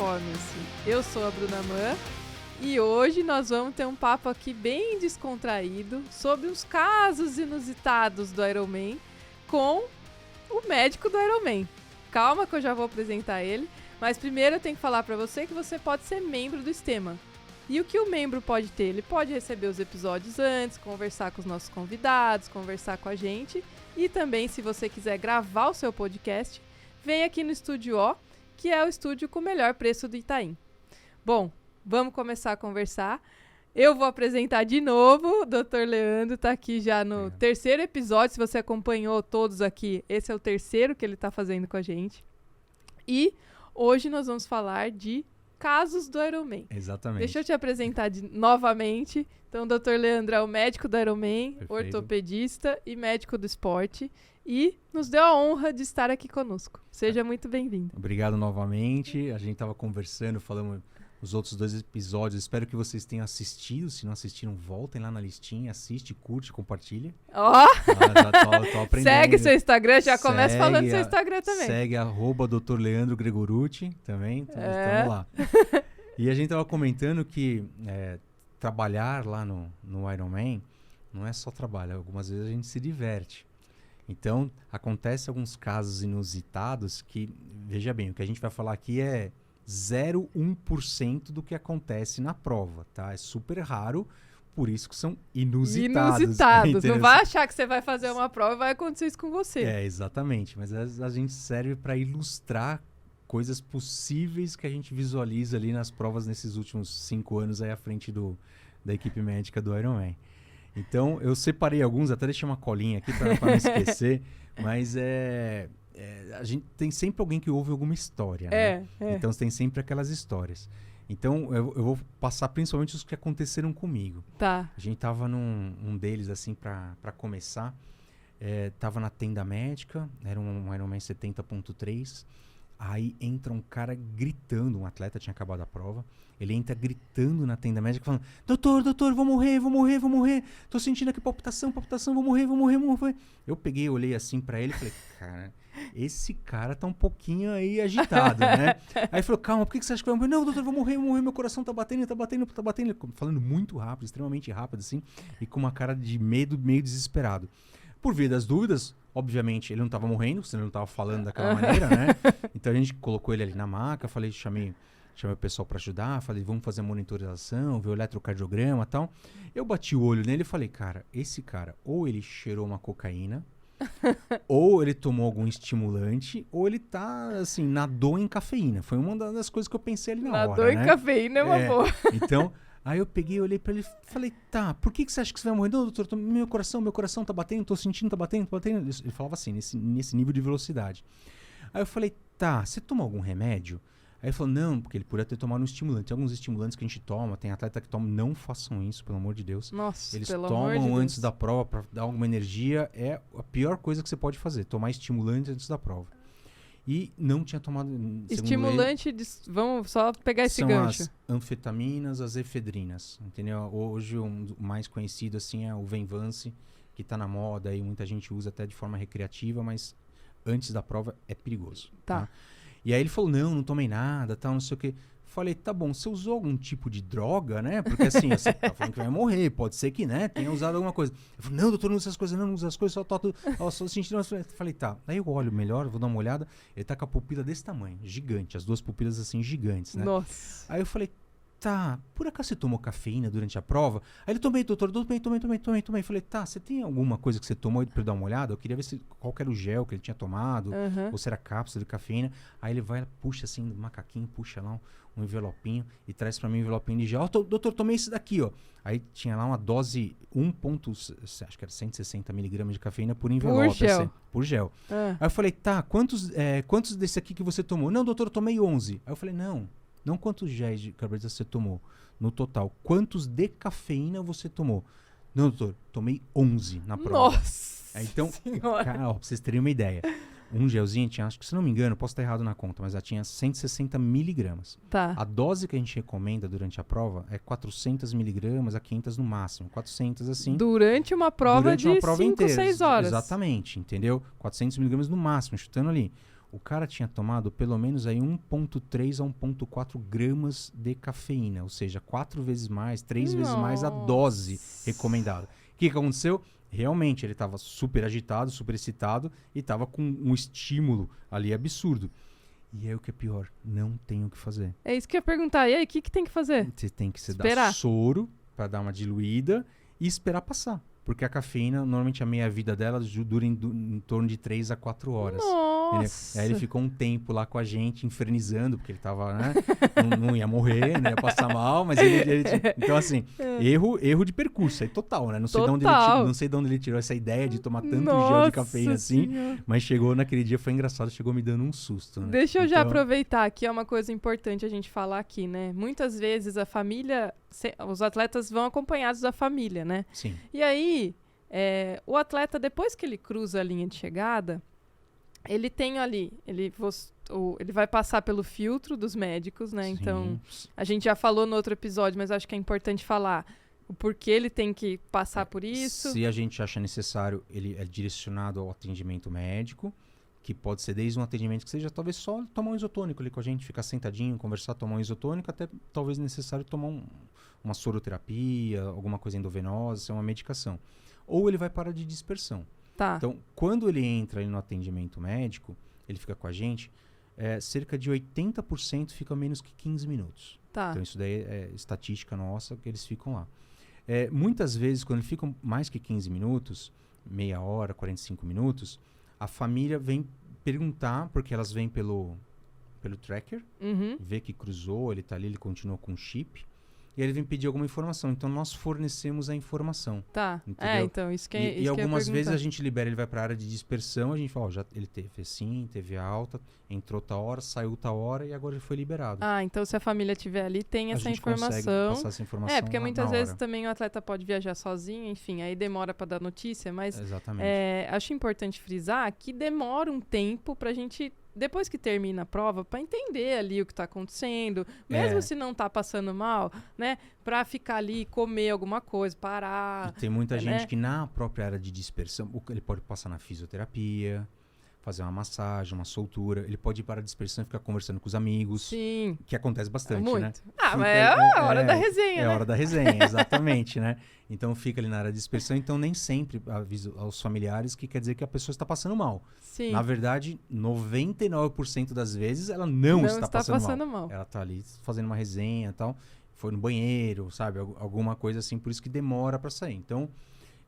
Performance. Eu sou a Bruna Mann e hoje nós vamos ter um papo aqui bem descontraído sobre os casos inusitados do Ironman com o médico do Ironman. Calma que eu já vou apresentar ele, mas primeiro eu tenho que falar para você que você pode ser membro do Estema. E o que o membro pode ter? Ele pode receber os episódios antes, conversar com os nossos convidados, conversar com a gente. E também, se você quiser gravar o seu podcast, vem aqui no Estúdio O, que é o estúdio com o melhor preço do Itaim. Bom, vamos começar a conversar. Eu vou apresentar de novo. O Dr. Leandro está aqui já no terceiro episódio. Se você acompanhou todos aqui, esse é o terceiro que ele está fazendo com a gente. E hoje nós vamos falar de casos do Ironman. Exatamente. Deixa eu te apresentar novamente. Então, o Dr. Leandro é o médico do Ironman, Perfeito. ortopedista e médico do esporte. E nos deu a honra de estar aqui conosco. Seja muito bem-vindo. Obrigado novamente. A gente estava conversando, falamos os outros 2 episódios. Espero que vocês tenham assistido. Se não assistiram, voltem lá na listinha, assiste, curte, compartilha. Ó! Já tô aprendendo. Segue seu Instagram, já começa falando do seu Instagram também. Segue @Dr. Leandro Gregorucci também. Então, estamos lá. E a gente estava comentando que trabalhar lá no Ironman não é só trabalho. Algumas vezes a gente se diverte. Então, acontece alguns casos inusitados que, veja bem, o que a gente vai falar aqui é 0,1% do que acontece na prova, tá? É super raro, por isso que são inusitados. Inusitados. Não vai achar que você vai fazer uma prova e vai acontecer isso com você. Exatamente. Mas a gente serve para ilustrar coisas possíveis que a gente visualiza ali nas provas nesses últimos 5 anos aí à frente da equipe médica do Ironman. Então, eu separei alguns, até deixei uma colinha aqui para não esquecer, mas a gente tem sempre alguém que ouve alguma história, né? Então, tem sempre aquelas histórias. Então, eu vou passar principalmente os que aconteceram comigo. Tá. A gente tava num deles, assim, para começar, tava na tenda médica, era um Ironman 70.3, aí entra um cara gritando, um atleta tinha acabado a prova, ele entra gritando na tenda médica falando: doutor, vou morrer, tô sentindo aqui palpitação, vou morrer. Eu peguei, olhei assim pra ele e falei: cara, esse cara tá um pouquinho aí agitado, né? Aí ele falou: calma, por que você acha que vai morrer? Não, doutor, vou morrer, meu coração tá batendo, falando muito rápido, extremamente rápido assim, e com uma cara de medo, meio desesperado. Por via das dúvidas, obviamente, ele não estava morrendo, senão ele não estava falando daquela maneira, né? Então a gente colocou ele ali na maca, chamei o pessoal para ajudar, falei: vamos fazer a monitorização, ver o eletrocardiograma e tal. Eu bati o olho nele e falei: cara, esse cara, ou ele cheirou uma cocaína, ou ele tomou algum estimulante, ou ele tá, assim, nadou em cafeína. Foi uma das coisas que eu pensei ali na hora, Nadou em cafeína é uma boa. Então... Aí eu peguei, olhei pra ele e falei: tá, por que você acha que você vai morrer? Não, doutor, meu coração tá batendo, tô sentindo, tá batendo. Ele falava assim, nesse nível de velocidade. Aí eu falei: tá, você tomou algum remédio? Aí ele falou: não, porque ele podia ter tomado um estimulante. Tem alguns estimulantes que a gente toma, tem atleta que toma, não façam isso, pelo amor de Deus. Nossa, eles pelo tomam amor de Deus. antes da prova pra dar alguma energia, é a pior coisa que você pode fazer, tomar estimulante antes da prova. E não tinha tomado... Estimulante, vamos só pegar esse gancho. São as anfetaminas, as efedrinas, entendeu? Hoje o mais conhecido assim é o Venvance, que tá na moda e muita gente usa até de forma recreativa, mas antes da prova é perigoso. Tá. E aí ele falou: não tomei nada, tal, não sei o quê. Falei: tá bom, você usou algum tipo de droga, né? Porque assim, você tá falando que vai morrer, pode ser que, né, tenha usado alguma coisa. Eu falei: não, doutor, não usa essas coisas, não usa as coisas, só sentindo. Falei: tá. Aí eu olho melhor, vou dar uma olhada, ele tá com a pupila desse tamanho, gigante, as 2 pupilas assim, gigantes, né? Nossa. Aí eu falei: tá, por acaso você tomou cafeína durante a prova? Aí ele: tomei, doutor, tomei. Falei: tá, você tem alguma coisa que você tomou pra eu dar uma olhada? Eu queria ver qual que era o gel que ele tinha tomado, ou se era cápsula de cafeína. Aí ele vai, puxa assim, do macaquinho, puxa lá um envelopinho e traz pra mim um envelopinho de gel. Doutor, tomei esse daqui, ó. Aí tinha lá uma dose, acho que era 160 miligramas de cafeína por envelope. Por gel. Aí eu falei: tá, quantos desse aqui que você tomou? Não, doutor, eu tomei 11. Aí eu falei: não quantos géis de carboidrato você tomou no total. Quantos de cafeína você tomou? Não, doutor, tomei 11 na prova. Nossa! Então, cara, ó, pra vocês terem uma ideia. Um gelzinho tinha, acho que se não me engano, posso estar errado na conta, mas ela tinha 160 miligramas. Tá. A dose que a gente recomenda durante a prova é 400 miligramas a 500 no máximo. 400 assim. Durante uma prova de 5, 6 horas. Exatamente, entendeu? 400 miligramas no máximo, chutando ali. O cara tinha tomado pelo menos aí 1,3 a 1,4 gramas de cafeína, ou seja, 4 vezes mais, 3 vezes mais a dose recomendada. O que aconteceu? Realmente, ele estava super agitado, super excitado e estava com um estímulo ali absurdo. E aí o que é pior, não tem o que fazer. É isso que eu ia perguntar. E aí, o que tem que fazer? Você tem que se dar Esperar. soro para dar uma diluída e esperar passar. Porque a cafeína, normalmente a meia-vida dela dura em torno de 3 a 4 horas. Nossa! Aí ele ficou um tempo lá com a gente, infernizando, porque ele tava, né? não ia morrer, não ia passar mal, mas ele então, assim, erro de percurso, aí total, né? Não sei de onde ele tirou essa ideia de tomar tanto gel de cafeína assim, mas chegou naquele dia, foi engraçado, chegou me dando um susto, né? Deixa eu já aproveitar aqui, é uma coisa importante a gente falar aqui, né? Muitas vezes a família, os atletas vão acompanhados da família, né? Sim. E aí, o atleta, depois que ele cruza a linha de chegada, ele tem ali, ele vai passar pelo filtro dos médicos, né? Sim. Então, a gente já falou no outro episódio, mas acho que é importante falar o porquê ele tem que passar por isso. Se a gente acha necessário, ele é direcionado ao atendimento médico, que pode ser desde um atendimento que seja talvez só tomar um isotônico ali com a gente, ficar sentadinho, conversar, tomar um isotônico, até talvez necessário tomar uma soroterapia, alguma coisa endovenosa, uma medicação. Ou ele vai para de dispersão. Tá. Então, quando ele entra ali no atendimento médico, ele fica com a gente, cerca de 80% fica menos que 15 minutos. Tá. Então, isso daí é estatística nossa, que eles ficam lá. Muitas vezes, quando eles ficam mais que 15 minutos, meia hora, 45 minutos, a família vem perguntar, porque elas vêm pelo tracker, vê que cruzou, ele está ali, ele continua com o chip, e ele vem pedir alguma informação. Então, nós fornecemos a informação. Tá. Entendeu? Então, isso que E isso algumas que eu ia vezes a perguntar. gente libera, ele vai para a área de dispersão, a gente fala, já ele teve sim, teve alta, entrou tal hora, saiu tal hora e agora ele foi liberado. Então se a família estiver ali, tem a essa gente consegue informação. passar essa informação Porque na muitas hora. vezes também o atleta pode viajar sozinho, enfim, aí demora para dar notícia, mas Exatamente. acho importante frisar que demora um tempo pra gente, depois que termina a prova, para entender ali o que tá acontecendo, mesmo se não tá passando mal, né, para ficar ali, comer alguma coisa, parar. E tem muita gente né? que na própria área de dispersão, ele pode passar na fisioterapia, fazer uma massagem, uma soltura, ele pode ir para a dispersão e ficar conversando com os amigos. Sim. Que acontece bastante, Muito. né? Mas é a hora da resenha, É né? a hora da resenha, exatamente, né? Então fica ali na área de dispersão, então nem sempre avisa aos familiares que quer dizer que a pessoa está passando mal. Sim. Na verdade, 99% das vezes ela não está passando mal. Ela está ali fazendo uma resenha e tal, foi no banheiro, sabe? Alguma coisa assim, por isso que demora para sair. Então,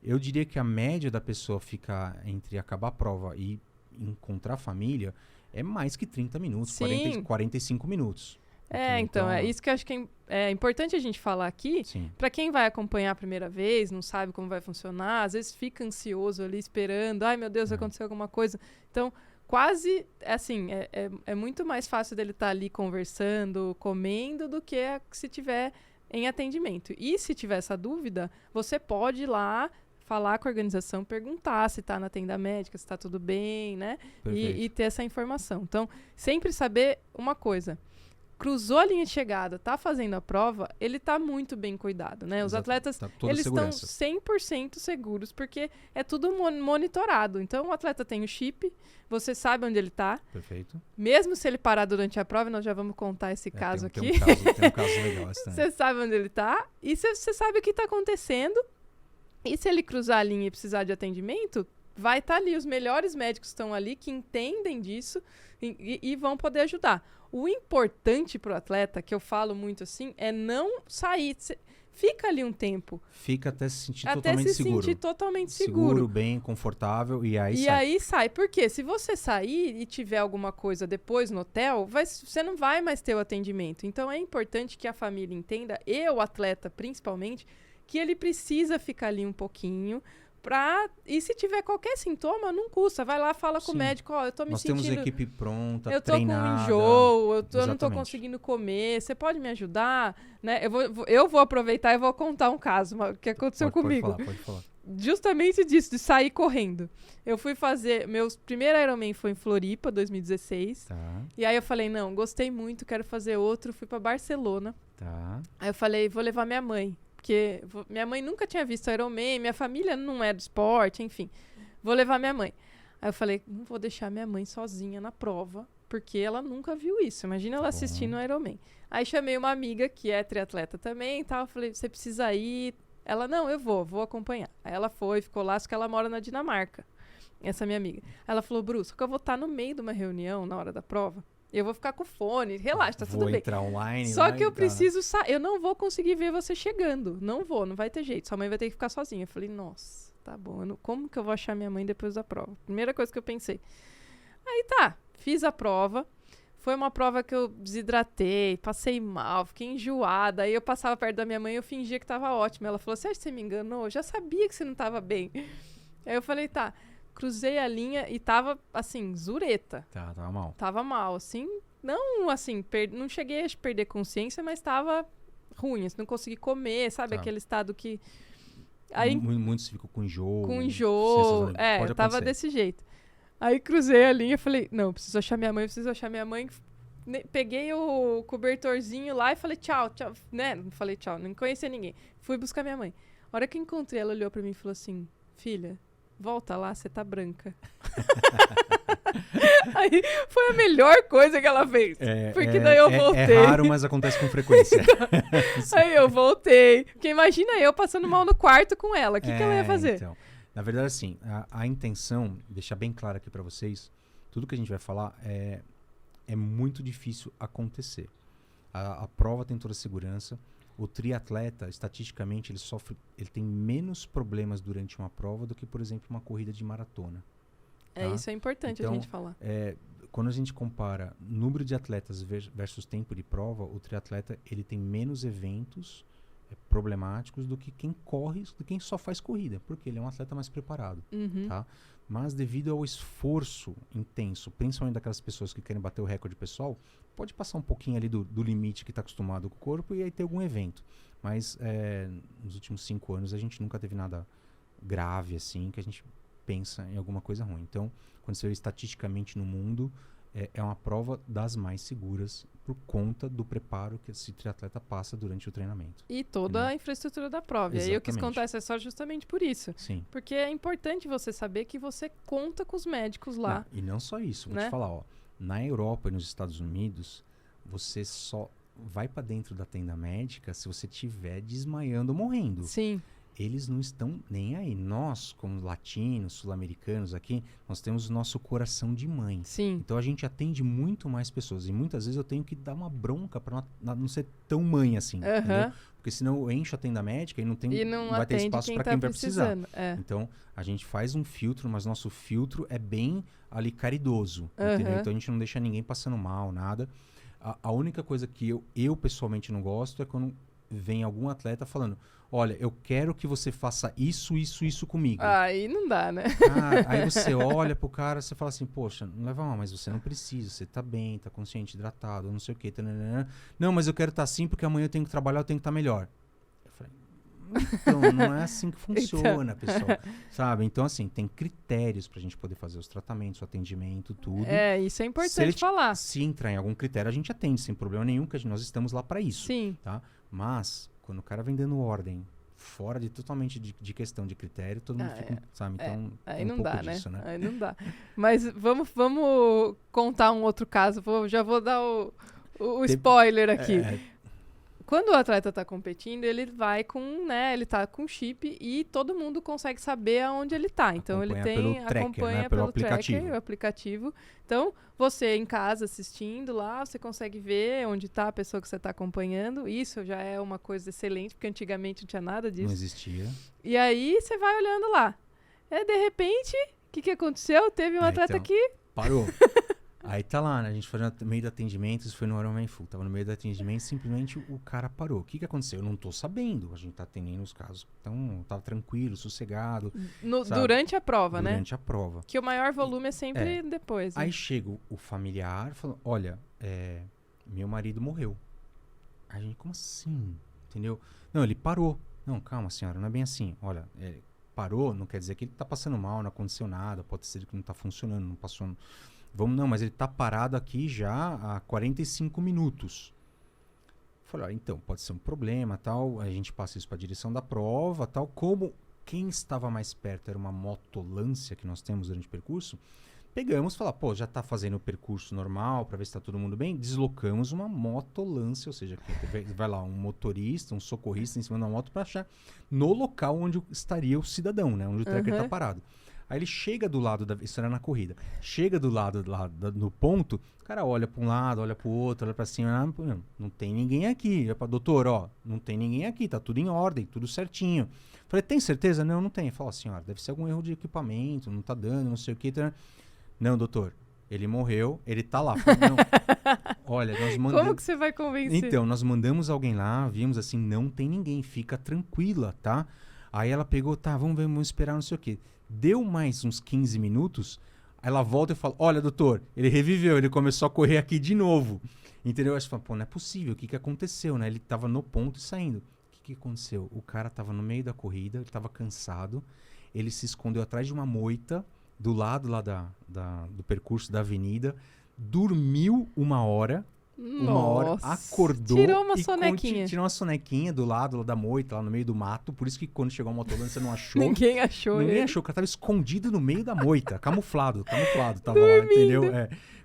eu diria que a média da pessoa ficar entre acabar a prova e encontrar a família é mais que 30 minutos, 45 minutos. Então, é isso que eu acho que é importante a gente falar aqui. Para quem vai acompanhar a primeira vez, não sabe como vai funcionar, às vezes fica ansioso ali esperando, ai meu Deus, aconteceu alguma coisa. Então, quase, assim, é muito mais fácil dele estar ali conversando, comendo, do que se tiver em atendimento. E se tiver essa dúvida, você pode ir lá falar com a organização, perguntar se está na tenda médica, se está tudo bem, né? E ter essa informação. Então, sempre saber uma coisa. Cruzou a linha de chegada, tá fazendo a prova, ele tá muito bem cuidado, né? Os atletas, eles estão 100% seguros, porque é tudo monitorado. Então, o atleta tem o chip, você sabe onde ele tá. Perfeito. Mesmo se ele parar durante a prova, nós já vamos contar esse caso aqui. Tem um caso legal. Você sabe onde ele tá e você sabe o que tá acontecendo. E se ele cruzar a linha e precisar de atendimento, vai estar ali. Os melhores médicos estão ali, que entendem disso e vão poder ajudar. O importante para o atleta, que eu falo muito assim, é não sair. Fica ali um tempo. Fica até se sentir totalmente seguro. Seguro, bem, confortável, e aí sai. E aí sai. Porque se você sair e tiver alguma coisa depois no hotel, você não vai mais ter o atendimento. Então é importante que a família entenda, e o atleta principalmente, que ele precisa ficar ali um pouquinho e se tiver qualquer sintoma, não custa. Vai lá, fala com o médico, eu tô me sentindo... Nós temos equipe pronta, eu tô treinada. Com enjoo, eu não tô conseguindo comer, você pode me ajudar? Né? Eu vou aproveitar e vou contar um caso que aconteceu comigo. Pode falar. Justamente disso, de sair correndo. Eu fui fazer... Meu primeiro Ironman foi em Floripa, 2016. Tá. E aí eu falei, não, gostei muito, quero fazer outro. Fui pra Barcelona. Tá. Aí eu falei, vou levar minha mãe. Porque minha mãe nunca tinha visto Ironman, minha família não é do esporte, enfim. Vou levar minha mãe. Aí eu falei, não vou deixar minha mãe sozinha na prova, porque ela nunca viu isso. Imagina ela assistindo o Ironman. Aí chamei uma amiga que é triatleta também e tal. Eu falei, você precisa ir? Ela, não, eu vou acompanhar. Aí ela foi, ficou lá, só que ela mora na Dinamarca. Essa minha amiga. Aí ela falou, Bruce, só que eu vou estar no meio de uma reunião na hora da prova. Eu vou ficar com o fone, relaxa, tá tudo bem. Vou entrar online. Só que eu preciso eu não vou conseguir ver você chegando. Não vai ter jeito. Sua mãe vai ter que ficar sozinha. Eu falei, nossa, tá bom. Como que eu vou achar minha mãe depois da prova? Primeira coisa que eu pensei. Aí tá, fiz a prova. Foi uma prova que eu desidratei, passei mal, fiquei enjoada. Aí eu passava perto da minha mãe e eu fingia que tava ótimo. Ela falou, você acha que você me enganou? Eu já sabia que você não tava bem. Aí eu falei, tá. Cruzei a linha e tava, assim, zureta. Tava mal. Tava mal, assim. Não, assim, não cheguei a perder consciência, mas tava ruim. Assim, não consegui comer, sabe? Aquele estado que... Aí, muitos ficam com enjoo. Com enjoo. Tava desse jeito. Aí cruzei a linha e falei, não, preciso achar minha mãe. Peguei o cobertorzinho lá e falei tchau, né? Não falei tchau, não conhecia ninguém. Fui buscar minha mãe. A hora que encontrei, ela olhou pra mim e falou assim, filha, volta lá, você tá branca. Aí foi a melhor coisa que ela fez. Porque daí eu voltei. É raro, mas acontece com frequência. Aí eu voltei. Porque imagina eu passando mal no quarto com ela. O que ela ia fazer? Então, na verdade, assim, a intenção, deixar bem claro aqui pra vocês, tudo que a gente vai falar é muito difícil acontecer. A prova tem toda a segurança. O triatleta, estatisticamente, ele tem menos problemas durante uma prova do que, por exemplo, uma corrida de maratona. Tá? Isso é importante a gente falar. Quando a gente compara número de atletas versus tempo de prova, o triatleta ele tem menos eventos problemáticos do que quem corre, do que quem só faz corrida, porque ele é um atleta mais preparado. Tá? Mas devido ao esforço intenso, principalmente daquelas pessoas que querem bater o recorde pessoal, pode passar um pouquinho ali do limite que está acostumado com o corpo e aí ter algum evento. Mas nos últimos 5 anos a gente nunca teve nada grave assim, que a gente pensa em alguma coisa ruim. Então, quando você vê estatisticamente no mundo, é uma prova das mais seguras por conta do preparo que esse triatleta passa durante o treinamento. E toda a infraestrutura da prova. Exatamente. E aí eu quis contar essa história justamente por isso. Sim. Porque é importante você saber que você conta com os médicos lá. Não, e não só isso, vou te falar, na Europa e nos Estados Unidos, você só vai para dentro da tenda médica se você estiver desmaiando ou morrendo. Sim. Eles não estão nem aí. Nós, como latinos, sul-americanos aqui, nós temos o nosso coração de mãe. Sim. Então a gente atende muito mais pessoas. E muitas vezes eu tenho que dar uma bronca para não ser tão mãe assim. Entendeu? Porque senão eu encho a tenda médica e não vai ter espaço para quem vai precisar. Então a gente faz um filtro, mas nosso filtro é bem ali caridoso. Entendeu? Então a gente não deixa ninguém passando mal, nada. A única coisa que eu pessoalmente não gosto é quando vem algum atleta falando, olha, eu quero que você faça isso comigo. Aí não dá, né? Aí você olha pro cara, você fala assim, poxa, não leva mal, mas você não precisa, você tá bem, tá consciente, hidratado, não sei o quê. Não, mas eu quero estar assim porque amanhã eu tenho que trabalhar, eu tenho que estar melhor. Eu falei, então, não é assim que funciona, pessoal. Sabe? Então, assim, tem critérios pra gente poder fazer os tratamentos, o atendimento, tudo. Isso é importante falar. Se entrar em algum critério, a gente atende sem problema nenhum, que nós estamos lá pra isso. Sim. Tá? Mas, quando o cara vem dando ordem fora totalmente de questão de critério, todo mundo fica, sabe? Então, aí não dá, disso, né? Aí não dá. Mas vamos contar um outro caso. Já vou dar o spoiler aqui. Quando o atleta está competindo, ele vai ele tá com chip e todo mundo consegue saber aonde ele tá. Então acompanha pelo tracker, o aplicativo. Então, você em casa assistindo lá, você consegue ver onde está a pessoa que você está acompanhando. Isso já é uma coisa excelente, porque antigamente não tinha nada disso. Não existia. E aí você vai olhando lá. De repente, o que aconteceu? Teve um atleta que parou. Aí tá lá, né? A gente foi no meio do atendimento, isso foi no Ironman Full. Tava no meio do atendimento, simplesmente o cara parou. O que aconteceu? Eu não tô sabendo. A gente tá atendendo os casos. Então, tava tranquilo, sossegado. Durante a prova, né? Durante a prova. Que o maior volume é sempre depois. Né? Aí chega o familiar e fala, olha, meu marido morreu. A gente, como assim? Entendeu? Não, ele parou. Não, calma, senhora, não é bem assim. Olha, parou não quer dizer que ele tá passando mal, não aconteceu nada. Pode ser que não tá funcionando, não passou... Não, mas ele tá parado aqui já há 45 minutos. Falei, então, pode ser um problema, tal. A gente passa isso para a direção da prova, tal. Como quem estava mais perto era uma motolância que nós temos durante o percurso. Pegamos e falamos, pô, já tá fazendo o percurso normal para ver se tá todo mundo bem. Deslocamos uma motolância, ou seja, vai lá um motorista, um socorrista em cima da moto para achar no local onde estaria o cidadão, né? Onde o tracker tá parado. Aí ele chega do lado isso era na corrida. Chega do lado lá no ponto, o cara olha para um lado, olha para o outro, olha para cima, não tem ninguém aqui. Eu falo, doutor, ó, não tem ninguém aqui, tá tudo em ordem, tudo certinho. Falei, tem certeza? Não tem. Fala, senhora, deve ser algum erro de equipamento, não tá dando, não sei o que. Não, doutor, ele morreu, ele tá lá. Falei, não. Olha, nós mandamos... Como que você vai convencer? Então, nós mandamos alguém lá, vimos assim, não tem ninguém, fica tranquila, tá? Aí ela pegou, tá, vamos esperar, não sei o quê. Deu mais uns 15 minutos, ela volta e fala, olha, doutor, ele reviveu, ele começou a correr aqui de novo. Entendeu? Aí você fala, pô, não é possível, o que aconteceu, né? Ele tava no ponto e saindo. O que aconteceu? O cara tava no meio da corrida, ele tava cansado, ele se escondeu atrás de uma moita, do lado lá do percurso da avenida, dormiu uma hora, acordou. Tirou uma sonequinha. Tirou uma sonequinha do lado lá da moita, lá no meio do mato. Por isso que quando chegou a motolância não achou. Ninguém achou Ninguém ele. achou, o cara tava escondido no meio da moita, camuflado tava lá, entendeu?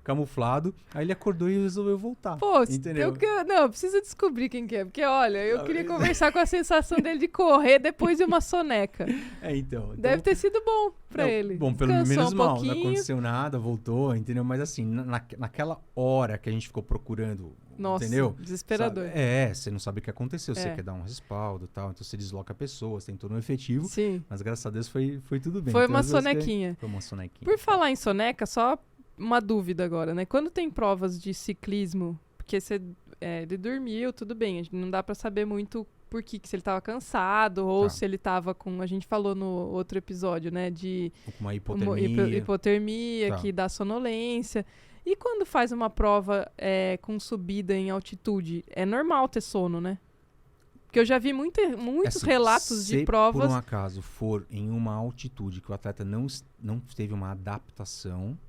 Camuflado. Aí ele acordou e resolveu voltar. Pô, entendeu? eu preciso descobrir quem que é. Porque, olha, eu queria conversar com a sensação dele de correr depois de uma soneca. Então Deve ter sido bom pra ele. Bom, pelo Descansou menos mal, pouquinho. não aconteceu nada, voltou, entendeu? Mas assim, naquela hora que a gente ficou procurando, Nossa, entendeu? desesperador. Você não sabe o que aconteceu, você quer dar um respaldo e tal, então você desloca pessoas, tem todo um efetivo. Sim. Mas graças a Deus foi tudo bem. Foi então, uma sonequinha. Foi uma sonequinha. Por falar em soneca, só uma dúvida agora, né? Quando tem provas de ciclismo, porque ele dormiu, tudo bem, não dá pra saber muito por que se ele tava cansado ou se ele tava com, a gente falou no outro episódio, né, de uma hipotermia, que dá sonolência. E quando faz uma prova com subida em altitude, é normal ter sono, né? Porque eu já vi muitos assim, relatos de provas... Se por um acaso for em uma altitude que o atleta não teve uma adaptação,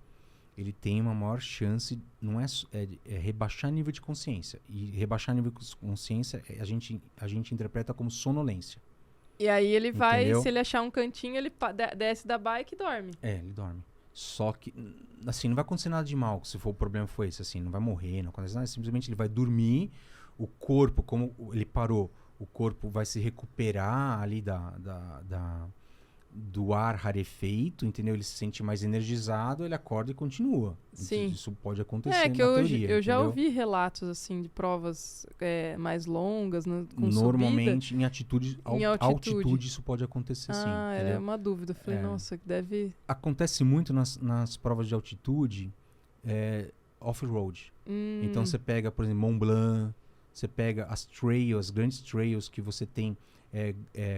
ele tem uma maior chance, não é rebaixar nível de consciência. E rebaixar nível de consciência a gente interpreta como sonolência. E aí ele vai, entendeu? Se ele achar um cantinho, ele desce da bike e dorme. Ele dorme. Só que, assim, não vai acontecer nada de mal, se for o problema foi esse, assim, não vai morrer, não acontece nada, simplesmente ele vai dormir, o corpo, como ele parou, o corpo vai se recuperar ali do ar rarefeito, entendeu? Ele se sente mais energizado, ele acorda e continua. Sim. Isso pode acontecer na teoria. Eu já entendeu? ouvi relatos, assim, de provas mais longas, com normalmente, subida. em altitude, isso pode acontecer, sim. Era uma dúvida. Eu falei, nossa, deve... Acontece muito nas provas de altitude, off-road. Então, você pega, por exemplo, Mont Blanc, você pega as grandes trails que você tem,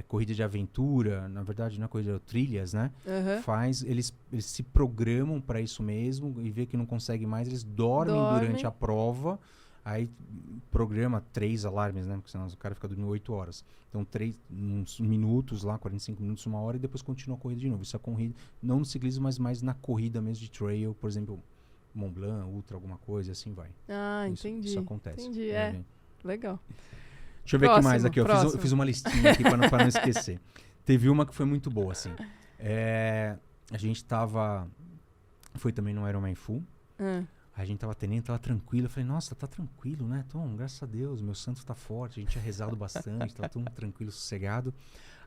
corrida de aventura, na verdade não é corrida, trilhas, né? Eles se programam para isso mesmo e vê que não consegue mais, eles dormem durante a prova, aí programa 3 alarmes, né? Porque senão o cara fica dormindo 8 horas. Então, uns minutos lá, 45 minutos, 1 hora, e depois continua a corrida de novo. Isso é corrida, não no ciclismo, mas mais na corrida mesmo de trail, por exemplo, Mont Blanc, Ultra, alguma coisa, assim vai. Entendi. Isso acontece. Entendi, legal. Deixa eu ver aqui mais aqui. Eu fiz uma listinha aqui para não esquecer. Teve uma que foi muito boa, assim. A gente tava... Foi também no Ironman Full. A gente tava treinando, tava tranquilo. Eu falei, nossa, tá tranquilo, né, Tom? Graças a Deus, meu santo tá forte. A gente tinha rezado bastante, tá tudo tranquilo, sossegado.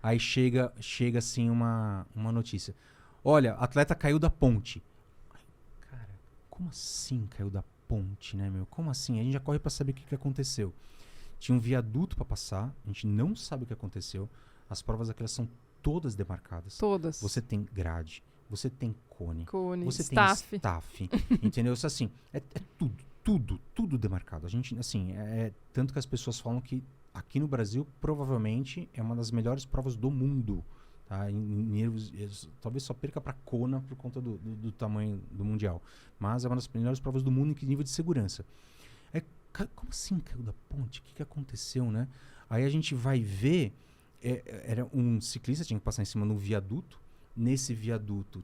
Aí chega assim, uma notícia. Olha, atleta caiu da ponte. Cara, como assim caiu da ponte, né, meu? Como assim? A gente já corre pra saber o que aconteceu. Tinha um viaduto para passar, a gente não sabe o que aconteceu. As provas aquelas são todas demarcadas. Todas. Você tem grade, você tem cone, você staff. tem staff, entendeu? Isso assim, é tudo demarcado. A gente, assim, tanto que as pessoas falam que aqui no Brasil provavelmente é uma das melhores provas do mundo. Tá? Talvez só perca para Kona por conta do tamanho do mundial, mas é uma das melhores provas do mundo em nível de segurança. Como assim caiu da ponte? O que aconteceu, né? Aí a gente vai ver, era um ciclista, tinha que passar em cima de um viaduto. Nesse viaduto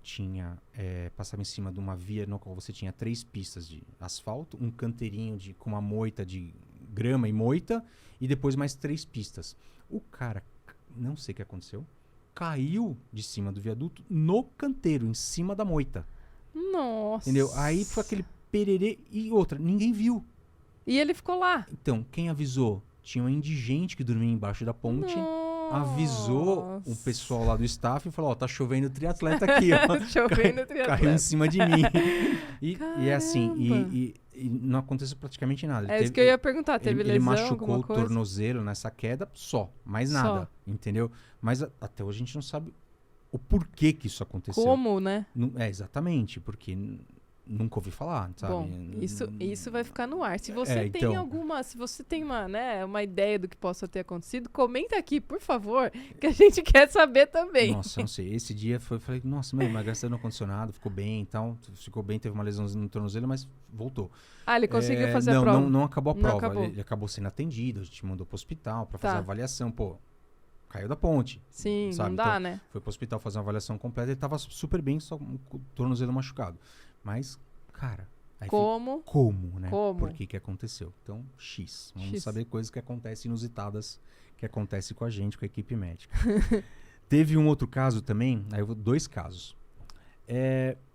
passava em cima de uma via no qual você tinha 3 pistas de asfalto, um canteirinho com uma moita de grama e moita, e depois mais 3 pistas. O cara, não sei o que aconteceu, caiu de cima do viaduto no canteiro, em cima da moita. Nossa. Entendeu? Aí foi aquele pererê e outra, ninguém viu. E ele ficou lá. Então, quem avisou? Tinha um indigente que dormia embaixo da ponte. Avisou o pessoal lá do staff e falou, ó, tá chovendo triatleta aqui, ó. Chovendo triatleta. Caiu em cima de mim. E é assim, e não aconteceu praticamente nada. Isso que eu ia perguntar, teve lesão, ele machucou alguma o coisa? tornozelo nessa queda só, mais nada, entendeu? Mas até hoje a gente não sabe o porquê que isso aconteceu. Como, né? Exatamente, porque nunca ouvi falar, sabe? Bom, isso vai ficar no ar. Se você tem se você tem uma ideia do que possa ter acontecido, comenta aqui, por favor, que a gente quer saber também. Nossa, eu não sei. Esse dia falei, nossa, meu, emagreceu no ar-condicionado, ficou bem e tal. Ficou bem, teve uma lesão no tornozelo, mas voltou. Ele conseguiu fazer a prova? Não acabou a prova. Acabou. Ele acabou sendo atendido, a gente mandou pro hospital pra fazer a avaliação. Pô, caiu da ponte. Sim, sabe? não dá, então, né? Foi pro hospital fazer uma avaliação completa, ele tava super bem, só com o tornozelo machucado. Mas, cara... Como, né? Por que aconteceu? Então, Vamos saber coisas que acontecem inusitadas, que acontecem com a gente, com a equipe médica. Teve um outro caso também, aí eu vou 2 casos.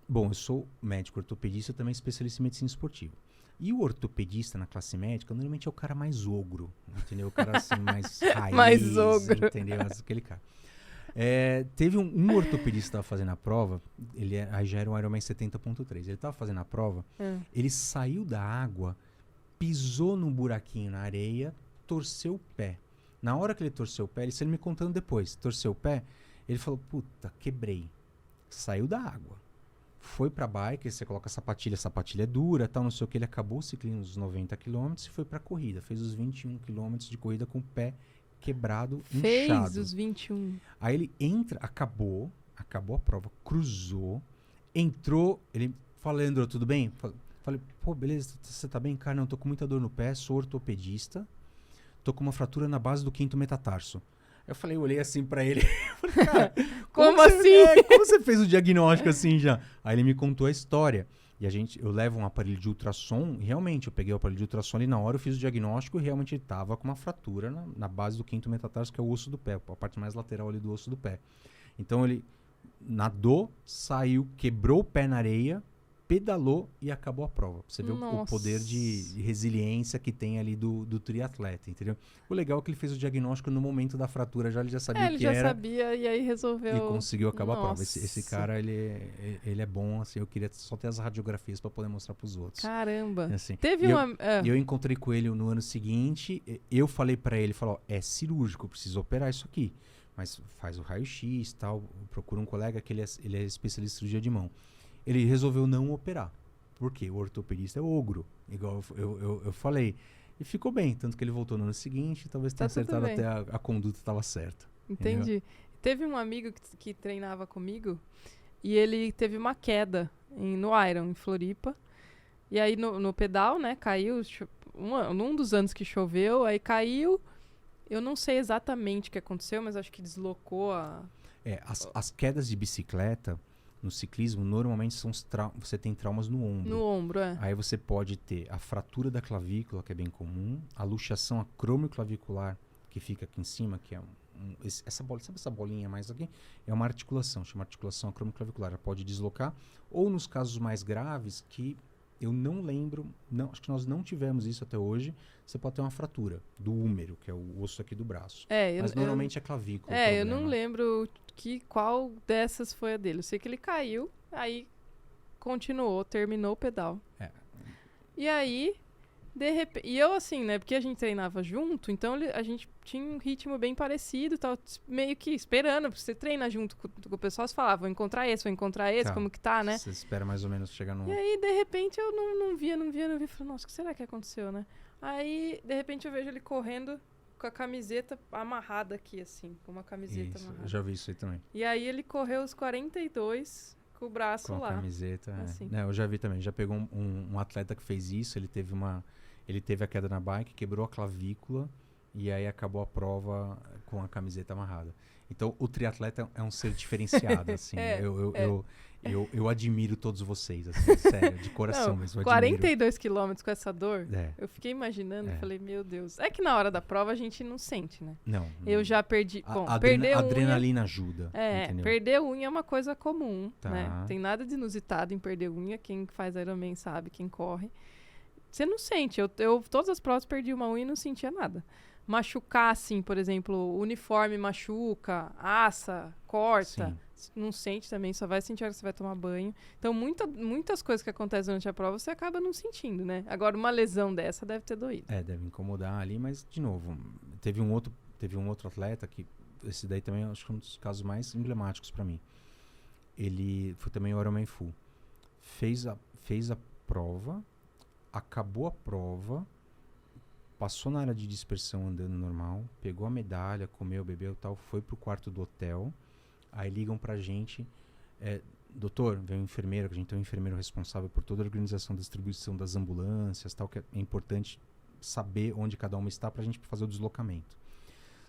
Bom, eu sou médico ortopedista, também especialista em medicina esportiva. E o ortopedista na classe médica, normalmente é o cara mais ogro, entendeu? O cara assim, mais raiz, mais ogro. Entendeu? Aquele cara. Teve um ortopedista que estava fazendo a prova, aí já era um Ironman 70.3, ele estava fazendo a prova, ele saiu da água, pisou num buraquinho na areia, torceu o pé. Na hora que ele torceu o pé, ele me contando depois, torceu o pé, ele falou, puta, quebrei. Saiu da água, foi pra bike, você coloca a sapatilha é dura, tal, não sei o que, ele acabou o ciclismo dos 90 km e foi pra corrida, fez os 21 km de corrida com o pé quebrado, inchado. Fez os 21. Aí ele entra, acabou a prova, cruzou, entrou, ele falou, Leandro, tudo bem? Falei, pô, beleza, você tá bem? Cara, não, tô com muita dor no pé, sou ortopedista, tô com uma fratura na base do 5º metatarso. Eu falei, eu olhei assim pra ele, falei, cara, como assim? Como você fez o diagnóstico assim já? Aí ele me contou a história. E eu levo um aparelho de ultrassom, e realmente, eu peguei o aparelho de ultrassom ali na hora, eu fiz o diagnóstico e realmente ele tava com uma fratura na base do 5º metatarso, que é o osso do pé, a parte mais lateral ali do osso do pé. Então ele nadou, saiu, quebrou o pé na areia, pedalou e acabou a prova. Você vê o poder de resiliência que tem ali do triatleta, entendeu? O legal é que ele fez o diagnóstico no momento da fratura, ele já sabia o que era. Ele já sabia e aí resolveu... E conseguiu acabar a prova. Esse cara, ele é bom, assim, eu queria só ter as radiografias para poder mostrar para os outros. Caramba! Assim, E eu encontrei com ele no ano seguinte, eu falei para ele, é cirúrgico, eu preciso operar isso aqui. Mas faz o raio-x e tal, procura um colega que ele é especialista em cirurgia de mão. Ele resolveu não operar. Por quê? O ortopedista é ogro, igual eu falei. E ficou bem, tanto que ele voltou no ano seguinte, talvez tenha acertado até a conduta estava certa. Entendi. Entendeu? Teve um amigo que treinava comigo e ele teve uma queda no Iron, em Floripa. E aí no pedal, né, caiu, num dos anos que choveu, aí caiu. Eu não sei exatamente o que aconteceu, mas acho que deslocou as quedas de bicicleta... No ciclismo, normalmente você tem traumas no ombro. No ombro, Aí você pode ter a fratura da clavícula, que é bem comum, a luxação acromioclavicular, que fica aqui em cima, que é essa bola, sabe essa bolinha mais aqui? É uma articulação, chama articulação acromioclavicular. Ela pode deslocar, ou nos casos mais graves, que eu não lembro, acho que nós não tivemos isso até hoje, você pode ter uma fratura do húmero, que é o osso aqui do braço. Mas normalmente é clavícula. Eu não lembro qual dessas foi a dele. Eu sei que ele caiu, aí terminou o pedal. E aí, de repente... E eu assim, né, porque a gente treinava junto, então a gente tinha um ritmo bem parecido, tava meio que esperando, porque você treina junto com o pessoal, você falava, vou encontrar esse, como que tá, né? Você espera mais ou menos chegar no... E aí, de repente, eu não via. Falei, nossa, o que será que aconteceu, né? Aí, de repente, eu vejo ele correndo com a camiseta amarrada aqui, assim, com uma camiseta amarrada. Eu já vi isso aí também. E aí ele correu os 42 com o braço lá. Com a camiseta, assim. Eu já vi também. Já pegou um atleta que fez isso, ele teve a queda na bike, quebrou a clavícula e aí acabou a prova com a camiseta amarrada. Então, o triatleta é um ser diferenciado, assim. Eu admiro todos vocês, assim, sério, de coração Não, mesmo. Eu 42 quilômetros com essa dor, É. eu fiquei imaginando, É. falei, meu Deus. É que na hora da prova a gente não sente, né? Não. Eu já perdi. Bom, A perder unha. adrenalina ajuda, entendeu? Perder unha é uma coisa comum, Tá. né? Tem nada de inusitado em perder unha. Quem faz Ironman sabe, quem corre. Você não sente. Eu todas as provas perdi uma unha e não sentia nada. Machucar, assim, por exemplo, o uniforme machuca, assa, corta. Sim. Não sente também, só vai sentir a hora que você vai tomar banho. Então, muitas coisas que acontecem durante a prova você acaba não sentindo, né? Agora, uma lesão dessa deve ter doído. Deve incomodar ali, mas, de novo, teve um outro atleta que, esse daí também acho que é um dos casos mais emblemáticos pra mim. Ele foi também o Ironman Full. Fez a prova, acabou a prova, passou na área de dispersão andando normal, pegou a medalha, comeu, bebeu e tal, foi pro quarto do hotel. Aí ligam pra gente, doutor, vem um enfermeiro, que a gente tem um enfermeiro responsável por toda a organização da distribuição das ambulâncias, tal, que é importante saber onde cada uma está pra gente fazer o deslocamento.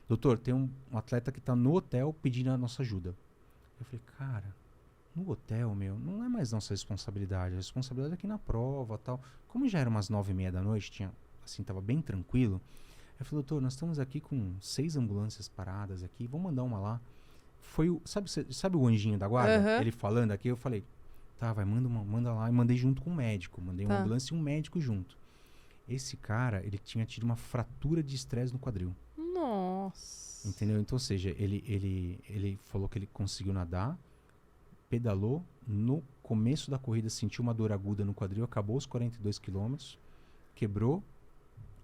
Doutor, tem um atleta que tá no hotel pedindo a nossa ajuda. Eu falei, cara, no hotel, não é mais nossa responsabilidade, a responsabilidade é aqui na prova, tal. Como já era umas 9h30 da noite, tava bem tranquilo. Eu falei, doutor, nós estamos aqui com 6 ambulâncias paradas aqui, vamos mandar uma lá. Foi sabe o anjinho da guarda? Uhum. Ele falando aqui, eu falei, tá, vai, manda lá. E mandei junto com o médico, mandei uma Tá. ambulância e um médico junto. Esse cara, ele tinha tido uma fratura de estresse no quadril. Nossa. Entendeu? Então, ou seja, ele falou que ele conseguiu nadar, pedalou, no começo da corrida sentiu uma dor aguda no quadril, acabou os 42 quilômetros, quebrou,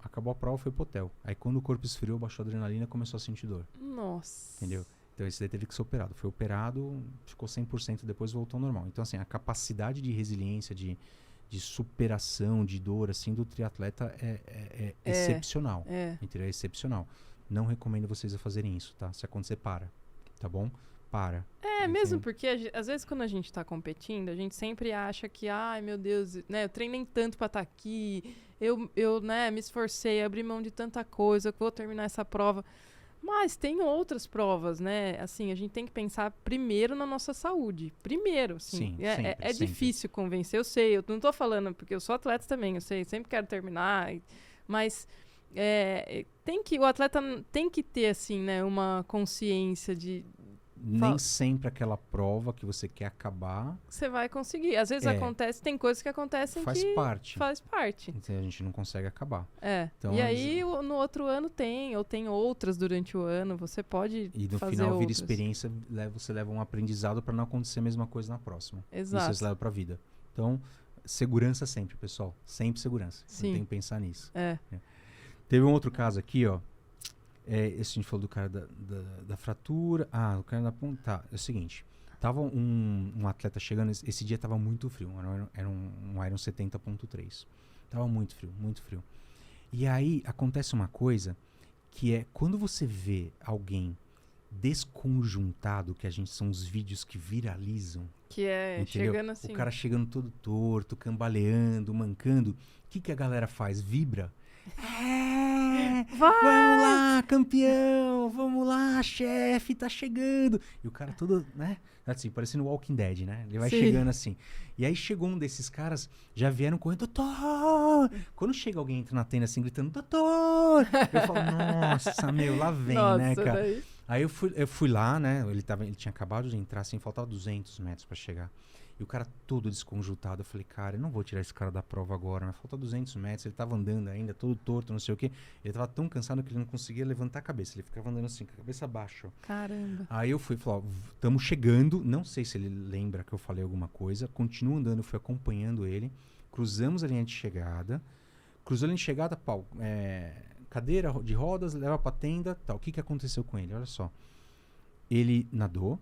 acabou a prova, foi pro hotel. Aí quando o corpo esfriou, baixou a adrenalina, começou a sentir dor. Nossa. Entendeu? Então esse daí teve que ser operado. Foi operado, ficou 100%, depois voltou ao normal. Então assim, a capacidade de resiliência, de superação, de dor, assim, do triatleta é excepcional. Entendeu? É excepcional. Não recomendo vocês a fazerem isso, tá? Se acontecer, para. Tá bom? Para. Mesmo porque às vezes quando a gente tá competindo, a gente sempre acha que, ai meu Deus, né, eu treinei tanto pra estar aqui, eu né, me esforcei, abri mão de tanta coisa, eu vou terminar essa prova. Mas tem outras provas, né? Assim, a gente tem que pensar primeiro na nossa saúde. Primeiro, assim. Sim, sempre. Difícil convencer, eu sei. Eu não tô falando porque eu sou atleta também, eu sei. Sempre quero terminar. Mas o atleta tem que ter, assim, né? Uma consciência de... Nem sempre aquela prova que você quer acabar... Você vai conseguir. Às vezes acontece, tem coisas que acontecem faz parte. Faz parte. Então a gente não consegue acabar. Então, e aí no outro ano ou tem outras durante o ano, você pode fazer. E no final vira experiência, você leva um aprendizado para não acontecer a mesma coisa na próxima. Exato. Isso você leva pra vida. Então, segurança sempre, pessoal. Sempre segurança. Sim. Não tem que pensar nisso. Teve um outro caso aqui, ó. Esse a gente falou do cara da fratura. O cara da ponta. Tá, é o seguinte. Tava um atleta chegando, esse dia tava muito frio. Era um Iron 70.3. Tava muito frio, muito frio. E aí acontece uma coisa que é quando você vê alguém desconjuntado, que são os vídeos que viralizam. Que entendeu? Chegando assim. O cara chegando todo torto, cambaleando, mancando. O que a galera faz? Vibra. Vai! Vamos lá, campeão! Vamos lá, chefe, tá chegando! E o cara todo, né? Assim, parecendo Walking Dead, né? Ele vai chegando assim. E aí chegou um desses caras, já vieram correndo, doutor! Quando chega alguém, entra na tenda assim, gritando, doutor! Eu falo, nossa, lá vem, né, cara? Daí... Aí eu fui lá, né? Ele tinha acabado de entrar, assim, faltava 200 metros pra chegar. E o cara todo desconjuntado. Eu falei, cara, eu não vou tirar esse cara da prova agora, mas falta 200 metros. Ele tava andando ainda, todo torto, não sei o quê. Ele tava tão cansado que ele não conseguia levantar a cabeça. Ele ficava andando assim, com a cabeça baixa. Caramba. Aí eu fui, falei, ó, estamos chegando. Não sei se ele lembra que eu falei alguma coisa. Continuo andando, fui acompanhando ele. Cruzamos a linha de chegada. Cruzou a linha de chegada, pau. Cadeira de rodas, leva pra tenda, tal. O que aconteceu com ele? Olha só. Ele nadou,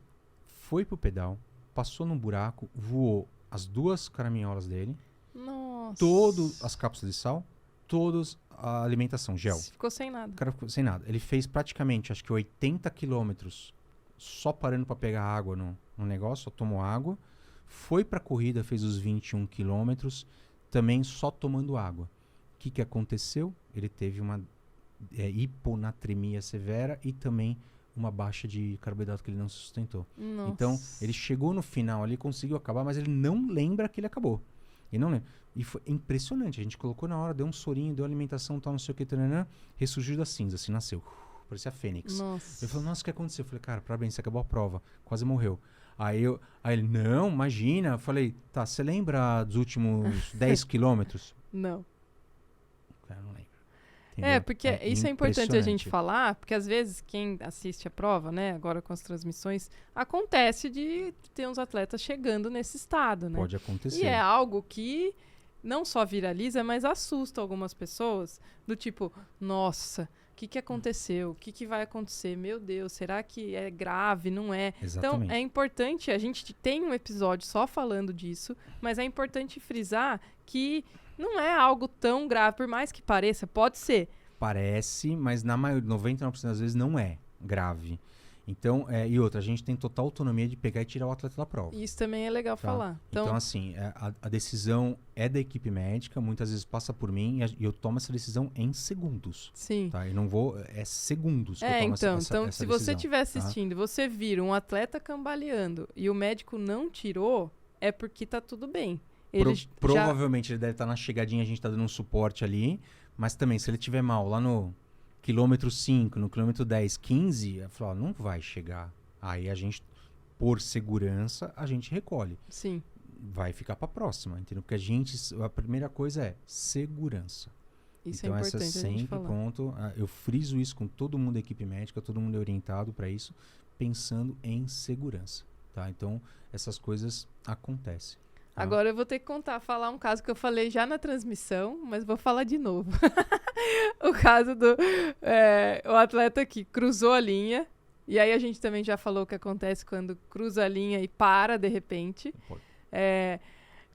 foi pro pedal, passou num buraco, voou as 2 caraminholas dele. Nossa. Todas as cápsulas de sal, todas a alimentação, gel. Ficou sem nada. O cara ficou sem nada. Ele fez praticamente, acho que 80 quilômetros só parando para pegar água no negócio, só tomou água. Foi pra corrida, fez os 21 quilômetros, também só tomando água. O que aconteceu? Ele teve uma hiponatremia severa e também uma baixa de carboidrato que ele não sustentou. Nossa. Então, ele chegou no final ali, conseguiu acabar, mas ele não lembra que ele acabou. Ele não lembra. E foi impressionante. A gente colocou na hora, deu um sorinho, deu alimentação, tal, não sei o que, taranã, ressurgiu da cinza, assim, nasceu. Parecia a Fênix. Nossa. Ele falou, nossa, o que aconteceu? Eu falei, cara, parabéns, você acabou a prova. Quase morreu. Aí ele, não, imagina. Eu falei, tá, você lembra dos últimos 10 quilômetros? Não. Cara, não lembro. Entendeu? Porque isso é importante a gente falar, porque às vezes quem assiste a prova, né, agora com as transmissões, acontece de ter uns atletas chegando nesse estado, né? Pode acontecer. E é algo que não só viraliza, mas assusta algumas pessoas, do tipo, nossa, o que aconteceu? O que vai acontecer? Meu Deus, será que é grave? Não é? Exatamente. Então, é importante, a gente tem um episódio só falando disso, mas é importante frisar que não é algo tão grave, por mais que pareça, pode ser. Parece, mas na maioria, 99% das vezes não é grave. Então, e outra, a gente tem total autonomia de pegar e tirar o atleta da prova. Isso também é legal falar. Então assim, a decisão é da equipe médica, muitas vezes passa por mim e eu tomo essa decisão em segundos. Sim. Tá? Eu não vou, é segundos que eu tomo essa então, se você decisão, estiver assistindo e você vir um atleta cambaleando e o médico não tirou, é porque tá tudo bem. Provavelmente ele deve estar na chegadinha, a gente tá dando um suporte ali, mas também, se ele tiver mal lá no quilômetro 5, no quilômetro 10, 15, eu falo, não vai chegar. Aí a gente, por segurança, a gente recolhe. Sim. Vai ficar para a próxima, entendeu? Porque a primeira coisa é segurança. Isso então, é importante essa é a gente sempre falar. ponto. Eu friso isso com todo mundo da equipe médica, todo mundo é orientado para isso, pensando em segurança, tá? Então, essas coisas acontecem. Agora eu vou ter que falar um caso que eu falei já na transmissão, mas vou falar de novo. O caso do o atleta que cruzou a linha, e aí a gente também já falou o que acontece quando cruza a linha e para de repente.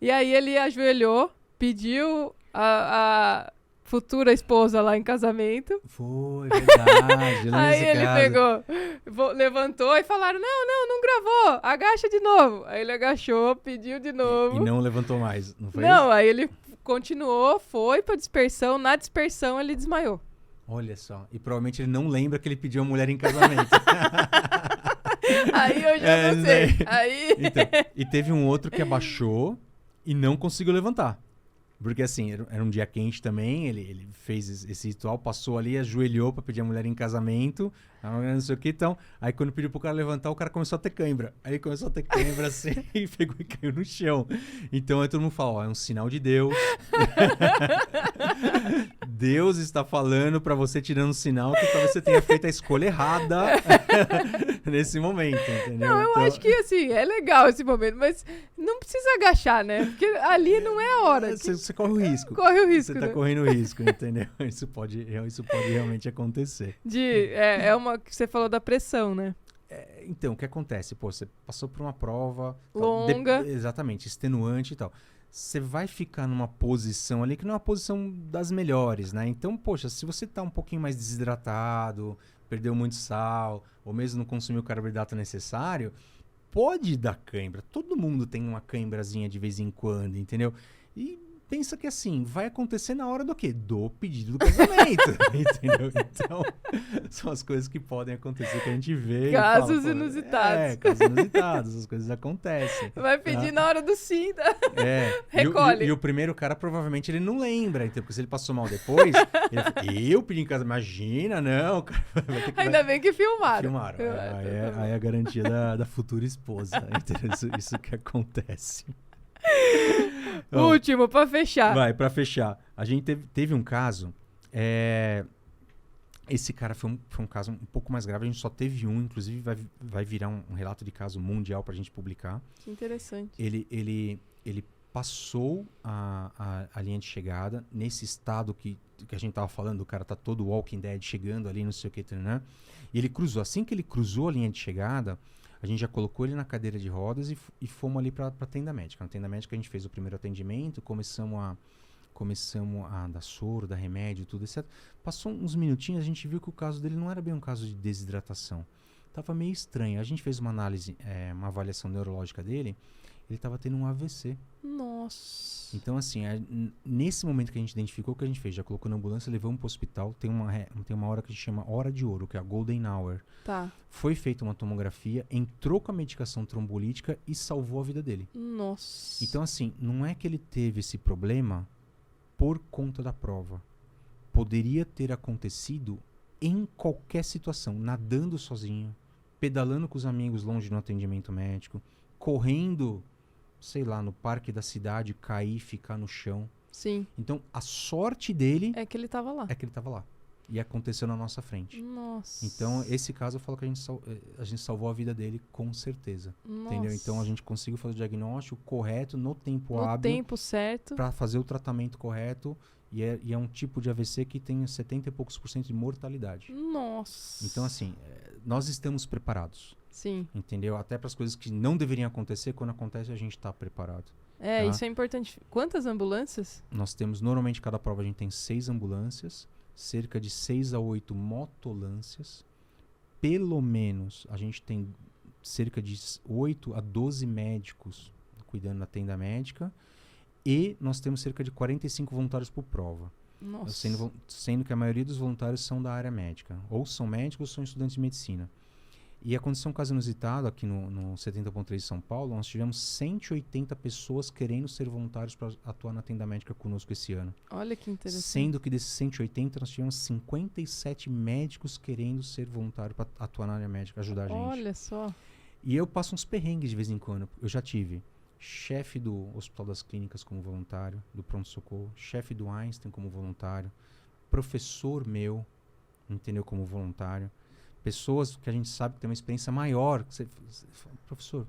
E aí ele ajoelhou, pediu a futura esposa lá em casamento. Foi, verdade. Aí ele pegou, levantou e falaram, não gravou, agacha de novo. Aí ele agachou, pediu de novo. E não levantou mais, não foi Não, isso? aí ele continuou, foi pra dispersão, na dispersão ele desmaiou. Olha só, e provavelmente ele não lembra que ele pediu a mulher em casamento. Aí eu já não sei. Aí... Então, e teve um outro que abaixou e não conseguiu levantar. Porque assim, era um dia quente também, ele fez esse ritual, passou ali, ajoelhou pra pedir a mulher em casamento, não sei o que, então, aí quando pediu pro cara levantar, o cara começou a ter cãibra. Aí ele começou a ter cãibra assim, e pegou e caiu no chão. Então aí todo mundo fala, é um sinal de Deus. Deus está falando pra você, tirando um sinal que talvez você tenha feito a escolha errada nesse momento, entendeu? Não, eu acho que assim, é legal esse momento, mas não precisa agachar, né? Porque ali não é a hora. Você corre o risco. Corre o risco, Você tá correndo o risco, entendeu? Isso pode realmente acontecer. É uma que você falou da pressão, né? Então, o que acontece? Pô, você passou por uma prova... longa. Exatamente, extenuante e tal. Você vai ficar numa posição ali que não é uma posição das melhores, né? Então, poxa, se você tá um pouquinho mais desidratado, perdeu muito sal, ou mesmo não consumiu o carboidrato necessário, pode dar cãibra. Todo mundo tem uma cãibrazinha de vez em quando, entendeu? E pensa que assim, vai acontecer na hora do quê? Do pedido do casamento, entendeu? Então, são as coisas que podem acontecer que a gente vê. Casos inusitados. Casos inusitados, as coisas acontecem. Vai pedir na hora do sim, tá? Recolhe. E o primeiro cara, provavelmente, ele não lembra, então, porque se ele passou mal depois, ele fala, eu pedi em casa, imagina, não. Cara, ainda bem que filmaram. Aí é a garantia da futura esposa, entendeu? Isso que acontece. Último, pra fechar. Vai, pra fechar. A gente teve um caso. Esse cara foi um caso um pouco mais grave. A gente só teve um, inclusive vai virar um relato de caso mundial pra gente publicar. Que interessante. Ele passou a linha de chegada nesse estado que a gente tava falando. O cara tá todo Walking Dead chegando ali, não sei o que, né? E ele cruzou. Assim que ele cruzou a linha de chegada, a gente já colocou ele na cadeira de rodas e fomos ali pra tenda médica. Na tenda médica a gente fez o primeiro atendimento, começamos a dar soro, dar remédio, tudo, etc. Passou uns minutinhos, a gente viu que o caso dele não era bem um caso de desidratação. Tava meio estranho. A gente fez uma análise, uma avaliação neurológica dele. ele estava tendo um AVC. Nossa. Então, assim, nesse momento que a gente identificou, o que a gente fez? Já colocou na ambulância, levamos para o hospital. Tem uma hora que a gente chama hora de ouro, que é a Golden Hour. Tá. Foi feita uma tomografia, entrou com a medicação trombolítica e salvou a vida dele. Nossa. Então, assim, não é que ele teve esse problema por conta da prova. Poderia ter acontecido em qualquer situação, nadando sozinho, pedalando com os amigos longe no atendimento médico, correndo, sei lá, no parque da cidade, cair, ficar no chão. Sim. Então, a sorte dele É que ele tava lá. é que ele estava lá. E aconteceu na nossa frente. Nossa. Então, esse caso eu falo que a gente salvou a vida dele com certeza. Nossa. Entendeu? Então, a gente conseguiu fazer o diagnóstico correto no tempo no hábil tempo certo. para fazer o tratamento correto. E é um tipo de AVC que tem 70 e poucos % de mortalidade. Nossa. Então, assim, nós estamos preparados. Sim. Entendeu? Até para as coisas que não deveriam acontecer, quando acontece, a gente está preparado. É, Tá? isso é importante. Quantas ambulâncias? Nós temos, normalmente, cada prova a gente tem 6 ambulâncias, cerca de 6 a 8 motolâncias. Pelo menos, a gente tem cerca de 8 a 12 médicos cuidando da tenda médica. E nós temos cerca de 45 voluntários por prova. Nossa. Sendo que a maioria dos voluntários são da área médica. Ou são médicos ou são estudantes de medicina. E aconteceu um caso inusitado aqui no 70.3 de São Paulo. Nós tivemos 180 pessoas querendo ser voluntários para atuar na tenda médica conosco esse ano. Olha que interessante. Sendo que desses 180, nós tivemos 57 médicos querendo ser voluntários para atuar na área médica, ajudar a gente. Olha só. E eu passo uns perrengues de vez em quando. Eu já tive chefe do Hospital das Clínicas como voluntário, do pronto-socorro, chefe do Einstein como voluntário, professor meu, entendeu, como voluntário, pessoas que a gente sabe que tem uma experiência maior. Você fala, professor,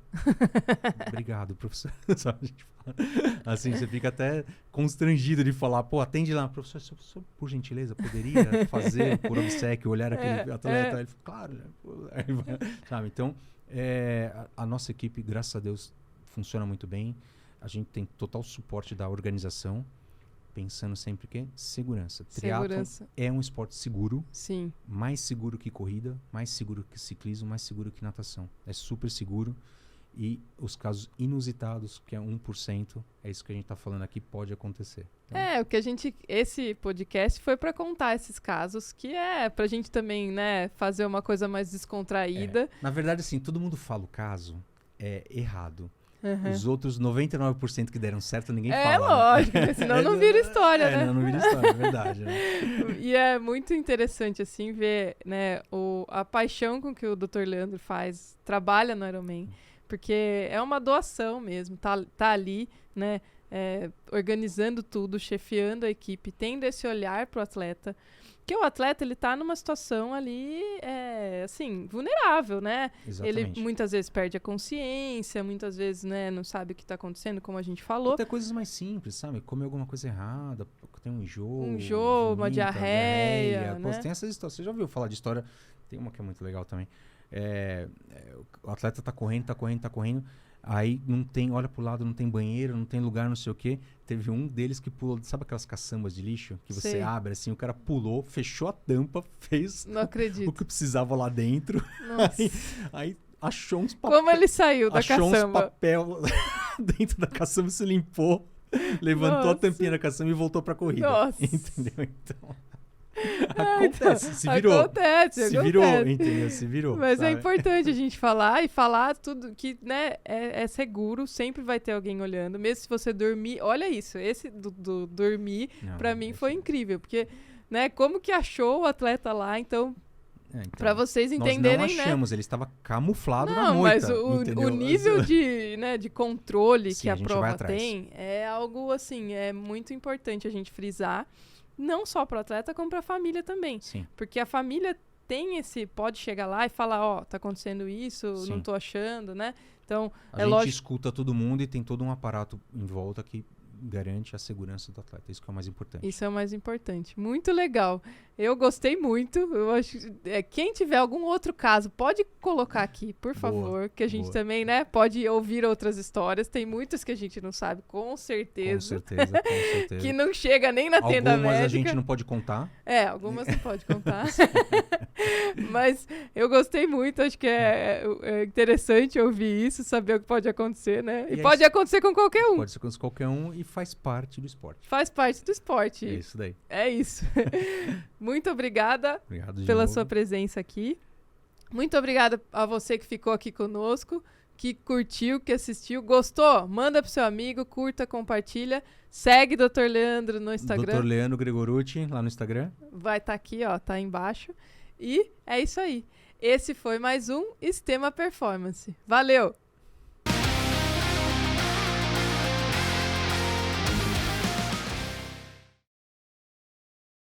obrigado, professor. Sabe, a gente fala, assim, você fica até constrangido de falar, pô, atende lá, professor, por gentileza, poderia fazer por obséquio, olhar aquele atleta? Ele fala, claro, né? Sabe, então, a nossa equipe, graças a Deus, funciona muito bem. A gente tem total suporte da organização, pensando sempre que segurança. Triatlon é um esporte seguro. Sim. Mais seguro que corrida, mais seguro que ciclismo, mais seguro que natação. É super seguro. E os casos inusitados, que é 1%, é isso que a gente está falando aqui, pode acontecer. Então, o que esse podcast foi para contar esses casos, que é pra gente também, né, fazer uma coisa mais descontraída. Na verdade, assim, todo mundo fala o caso errado. Uhum. Os outros 99% que deram certo, ninguém fala. É lógico, né? Senão não vira história, né? Não vira história, é verdade. Né? E é muito interessante, assim, ver, né, a paixão com que o Dr. Leandro trabalha no Ironman. Porque é uma doação mesmo, tá ali, né, organizando tudo, chefiando a equipe, tendo esse olhar pro atleta. Porque o atleta, ele tá numa situação ali, assim, vulnerável, né? Exatamente. Ele muitas vezes perde a consciência, muitas vezes, né, não sabe o que tá acontecendo, como a gente falou. Até coisas mais simples, sabe? Comer alguma coisa errada, tem um enjoo. Uma diarreia, né? Pô, tem essas histórias. Você já ouviu falar de história? Tem uma que é muito legal também. O atleta tá correndo. Aí não tem, olha pro lado, não tem banheiro, não tem lugar, não sei o quê. Teve um deles que pulou, sabe aquelas caçambas de lixo? Que você abre assim, o cara pulou, fechou a tampa, fez não acredito. o que precisava lá dentro. Aí achou uns papéis. Como ele saiu da caçamba? Achou uns papel dentro da caçamba, se limpou, levantou a tampinha da caçamba e voltou pra corrida. Nossa. Entendeu? Então... Acontece, se virou. Acontece. Virou, entendeu? Se virou. Mas sabe? É importante a gente falar tudo que, né, é seguro, sempre vai ter alguém olhando, mesmo se você dormir. Olha isso, esse do dormir, pra mim foi incrível, porque, né, como que achou o atleta lá, então pra vocês entenderem, nós não achamos, né? ele estava camuflado na moita. Mas o nível de controle que a prova tem é algo, assim, é muito importante a gente frisar. Não só para o atleta, como para a família também. Sim. Porque a família pode chegar lá e falar, tá acontecendo isso, Sim. não tô achando, né? Então, a gente escuta todo mundo e tem todo um aparato em volta que garante a segurança do atleta. Isso que é o mais importante. Isso é o mais importante. Muito legal. Eu gostei muito. Eu acho, quem tiver algum outro caso, pode colocar aqui, por favor, que a gente também, né, pode ouvir outras histórias. Tem muitas que a gente não sabe, com certeza. Com certeza. Que não chega nem na tenda médica. Algumas a gente não pode contar. Algumas não pode contar. Mas eu gostei muito, acho que é interessante ouvir isso, saber o que pode acontecer, né? E pode acontecer com qualquer um. Pode acontecer com qualquer um e faz parte do esporte. Faz parte do esporte. É isso daí. É isso. Muito obrigada Obrigado pela sua presença aqui. Muito obrigada a você que ficou aqui conosco, que curtiu, que assistiu. Gostou? Manda pro seu amigo, curta, compartilha. Segue Dr. Leandro no Instagram. Dr. Leandro Gregorucci, lá no Instagram. Vai estar aqui, ó, tá aí embaixo. E é isso aí. Esse foi mais um Extrema Performance. Valeu!